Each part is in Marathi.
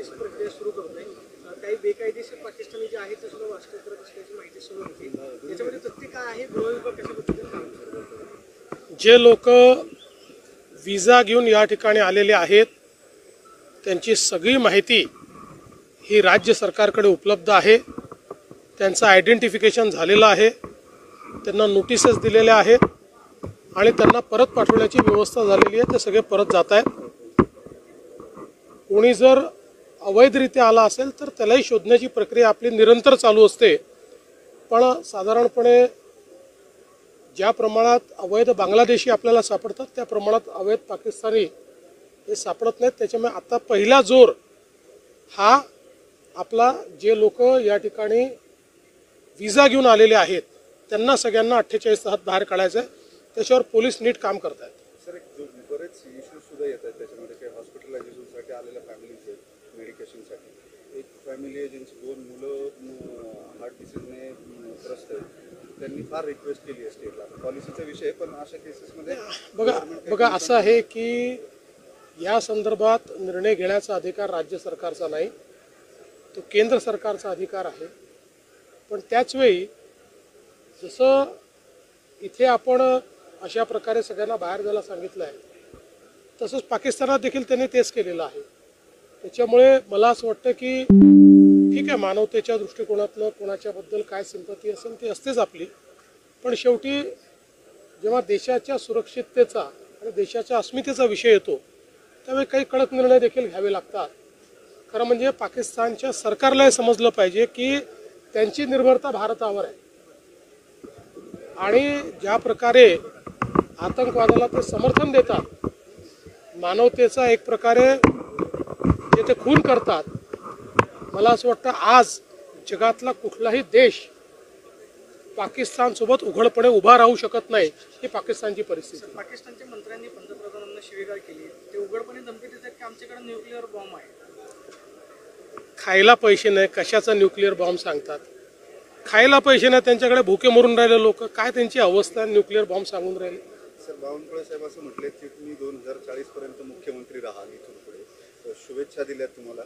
चौकशी प्रक्रिया सुरू करतोय. काही बेकायदेशीर पाकिस्तानी जे आहेत ते सुद्धा वास्तव करत असल्याची माहिती समोर होती. याच्यामध्ये तथ्य काय आहे? गृह विभाग कशा पद्धतीने काम करतो? जे लोक विजा घेऊन या ठिकाणी आलेले आहेत त्यांची सगळी माहिती ही राज्य सरकारकडे उपलब्ध आहे. त्यांचं आयडेंटिफिकेशन झालेलं आहे. त्यांना नोटिसेस दिलेल्या आहेत आणि त्यांना परत पाठवण्याची व्यवस्था झालेली आहे. ते सगळे परत जात आहेत. कोणी जर अवैधरित्या आला असेल तर त्यालाही शोधण्याची प्रक्रिया आपली निरंतर चालू असते. पण साधारणपणे ज्या प्रमाणात अवैध बांगलादेशी आपल्याला सापडतात त्या प्रमाणात अवैध पाकिस्तानी हे सापडत नाहीत. त्याच्यामुळे आता पहिला जोर हा आपला जे लोक या ठिकाणी विजा घेऊन आलेले आहेत त्यांना सगळ्यांना 48 तासात बाहेर काढायचं आहे. त्याच्यावर पोलीस नीट काम करत आहेत. सर, एक बरेच इश्यूज सुद्धा येत आहेत त्याच्यामध्ये. काही हॉस्पिटलायझेशनसाठी आलेल्या फॅमिलीज आहेत मेडिकेशनसाठी. एक फॅमिली आहे ज्यांची 2 मुलं हार्ट डिसीजने त्रस्त आहेत. त्यांनी फार रिक्वेस्ट केली आहे स्टेटला. पॉलिसीचा विषय पण अशा केसेसमध्ये बघा असं आहे की या संदर्भात निर्णय घेण्याचा अधिकार राज्य सरकारचा नाही, तो केंद्र सरकारचा अधिकार आहे. पण त्याचवेळी जसं इथे आपण अशा प्रकारे सगळ्यांना बाहेर जायला सांगितलं आहे तसंच पाकिस्तानात देखील त्यांनी तेच केलेलं आहे. त्याच्यामुळे मला असं वाटतं की ठीक आहे, मानवतेच्या दृष्टिकोनातनं कोणाच्याबद्दल काय सिंपती असेल ती असतेच आपली. पण शेवटी जेव्हा देशाच्या सुरक्षिततेचा आणि देशाच्या अस्मितेचा विषय येतो त्यावेळी काही कडक निर्णय देखील घ्यावे लागतात. खरं म्हणजे पाकिस्तानच्या सरकारलाही समजलं पाहिजे की त्यांची निर्भरता भारतावर आहे आणि ज्या प्रकारे आतंकवादाला ते समर्थन देतात, मानवतेचा एक प्रकारे जे ते खून करतात, मला असं वाटतं आज जगातला कुठलाही देश पाकिस्तानसोबत उघडपणे उभा राहू शकत नाही. ही पाकिस्तानची परिस्थिती. पाकिस्तानच्या मंत्र्यांनी पंतप्रधानांना शिवीगाळ केली. ते उघडपणे धमकी देतात की आमच्याकडे न्यूक्लिअर बॉम्ब आहे. खायला पैसे नाही, कशाचा न्यूक्लिअर बॉम्ब सांगतात? खायला पैसे नाही, त्यांच्याकडे भुके मरून राहिले लोक. काय त्यांची अवस्था न्यूक्लिअर बॉम्ब सांगून राहिले? सर, बावनकुळे साहेब असं म्हटले की तुम्ही 2040 पर्यंत मुख्यमंत्री राहाल इथून पुढे. शुभेच्छा दिल्यात तुम्हाला.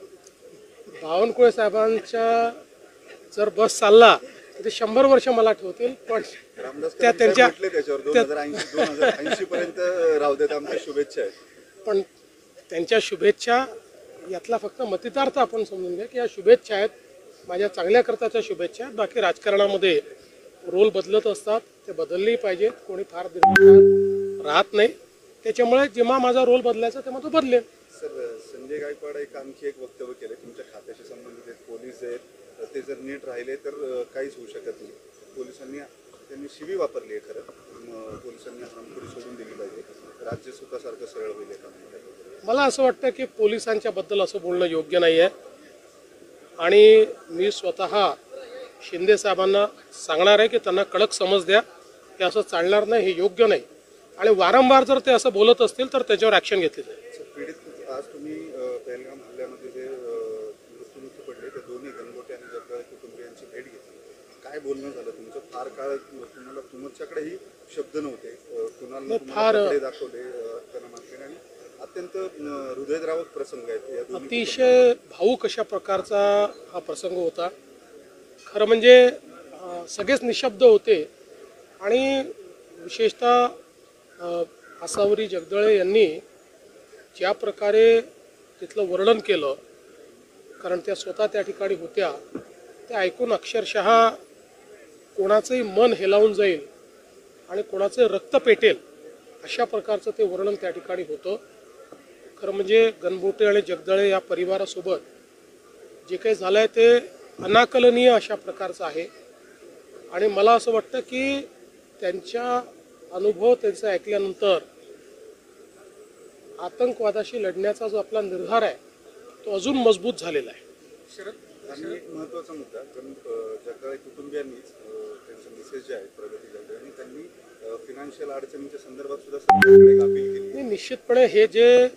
बावनकुळे साहेबांच्या जर बस चालला तर ते 100 वर्ष मला ठेवतील. पण त्या त्यांच्या त्याच्यावर 2080 पर्यंत राहू देत. आमच्या शुभेच्छा आहेत. पण त्यांच्या शुभेच्छा यातला फक्त मतितार्थ आपण समजून घ्या की या शुभेच्छा आहेत, माझ्या चांगल्या करताच्या शुभेच्छा आहेत. बाकी राजकारणामध्ये रोल बदलत असतात, ते बदललेही पाहिजेत. कोणी फार दीर्घकाळ राहत नाही. त्याच्यामुळे जेव्हा माझा रोल बदलायचा तेव्हा तो बदलेल. सर, संजय गायकवाड आणखी एक वक्तव्य केलं तुमच्या खात्याशी संबंधित. पोलीस आहेत ते जर नीट राहिले तर काहीच होऊ शकत नाही. पोलिसांनी त्यांनी शिवी वापरली आहे. खरं पोलिसांनी हामखुरी सोडून दिली पाहिजे. राज्य सुखासारखं सरळ होईल का? मला असं वाटतं की पोलिसांच्या बद्दल असं बोलणं योग्य नाही आहे आणि मी स्वतः शिंदे साहेबांना सांगणार आहे की त्यांना कडक समज द्या. हे असं चालणार नाही, हे योग्य नाही आणि वारंवार जर ते असं बोलत असतील तर त्याच्यावर ॲक्शन घेतली जाईल. पीडित आज तुम्ही पहलगाम हल्ल्यामध्ये जे मृत्यूमुखी पडले ते दोन्ही गणगोटे आणि जगदाळे कुटुंबियांची भेट घेतली. काय बोलणं झालं तुमचं? फार काळ तुम्हाला तुमच्याकडेही शब्द नव्हते. कुणाला दाखवले त्यांना मागणे आणि अत्यंत हृदयद्रावक प्रसंग आहेत. अतिशय भावूक अशा प्रकारचा हा प्रसंग होता. खरं म्हणजे सगळेच निशब्द होते आणि विशेषतः आसावरी जगदळे यांनी ज्या प्रकारे तिथलं वर्णन केलं, कारण त्या स्वतः त्या ठिकाणी होत्या, ते ऐकून अक्षरशः कोणाचंही मन हेलावून जाईल आणि कोणाचं रक्त पेटेल अशा प्रकारचं ते वर्णन त्या ठिकाणी होतं. खरं म्हणजे गणबोटे आणि जगदळे या परिवारासोबत जे काही झालं आहे ते अनाकलनीय अशा प्रकारचं आहे आणि मला असं वाटतं की त्यांच्या अनुभव त्यांचा ऐकल्यानंतर आतंकवादाशी लढण्याचा जो आपला निर्धार आहे तो अजून मजबूत झालेला आहे. आणि एक महत्त्वाचा मुद्दा, जगदाळे कुटुंबियांनीच त्यांचे मेसेज जे आहेत प्रगती जगदाळे त्यांनी फिनान्शियल अडचणींच्या संदर्भात सुद्धा सरकारकडे अपील केली. निश्चितपणे हे जे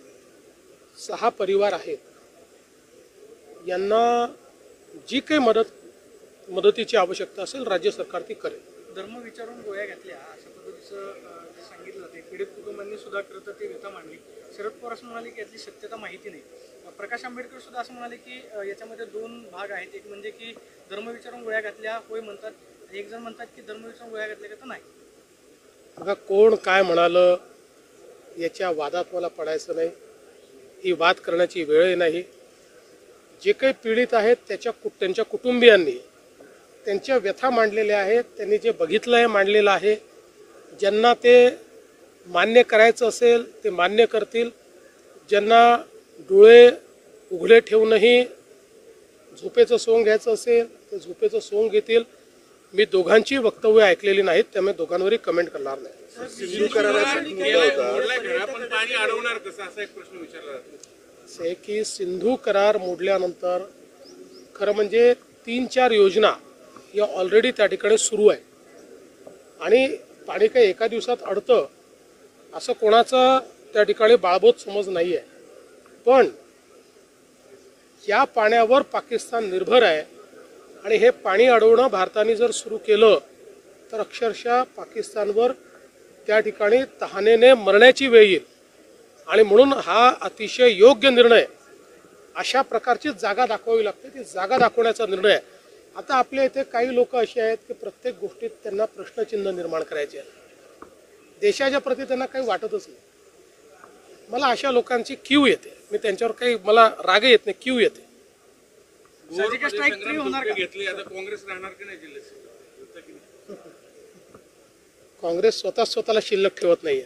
6 परिवार आहेत यांना जी काही मदतीची आवश्यकता असेल राज्य सरकार ती करेल. धर्म विचारून गोळ्या घातल्या अशा पद्धतीची असं जे सांगितलं ते पीडित कुटुंबांनी सुद्धा खरं तर ते व्यथा मांडली. शरद पवार असं म्हणाले की यातली सत्यता माहिती नाही. प्रकाश आंबेडकर सुद्धा असं म्हणाले की याच्यामध्ये दोन भाग आहेत. एक म्हणजे की धर्म विचारून गोळ्या घातल्या होय म्हणतात, एक जण म्हणतात की धर्म विचारून गोळ्या घातल्या का तर नाही. बघा, कोण काय म्हणालं याच्या वादात मला पडायचं नाही. ही वाद करण्याची वेळ नाही. जे काही पीडित आहेत त्यांच्या कुटुंबियांनी त्यांच्या व्यथा मांडलेल्या आहेत. त्यांनी जे बघितलं आहे मांडलेलं आहे. ज्यांना ते मान्य करायचं असेल ते मान्य करतील. ज्यांना डोळे उघडे ठेवूनही झोपेचं सोंग घ्यायचं असेल ते झोपेचं सोंग घेतील. मी दोघांची वक्तव्य ऐकलेली नाहीत, त्यामुळे दोघांवरही कमेंट करणार नाही. सिंधू कराराचा एक मुद्दा होता. पण पाणी अडवणार कसं असा एक प्रश्न विचारला जातो. असं आहे की सिंधू करार मोडल्यानंतर खरं म्हणजे 3-4 योजना या ऑलरेडी त्या ठिकाणी सुरू आहे आणि पाणी काही एका दिवसात अडतं असं कोणाचा त्या ठिकाणी बाळबोध समज नाही आहे. पण या पाण्यावर पाकिस्तान निर्भर आहे आणि हे पाणी अडवणं भारताने जर सुरू केलं तर अक्षरशः पाकिस्तानवर त्या ठिकाणी तहानेने मरण्याची वेळ येईल. आणि म्हणून हा अतिशय योग्य निर्णय. अशा प्रकारची जागा दाखवावी लागते. ती जागा दाखवण्याचा निर्णय आहे. आता आपल्या इथे काही लोक असे आहेत की प्रत्येक गोष्टीत त्यांना प्रश्नचिन्ह निर्माण करायचे आहे. देशाच्या प्रती त्यांना काही वाटतच नाही. मला अशा लोकांची कीव येते. मी त्यांच्यावर काही मला राग येत नाही, कीव येते. सर्जिकल स्ट्राईक फ्री होणार का? घेतली आता काँग्रेस राहणार की नाही जिल्ह्यात? काँग्रेस स्वतःला शिल्लक ठेवत नाहीये.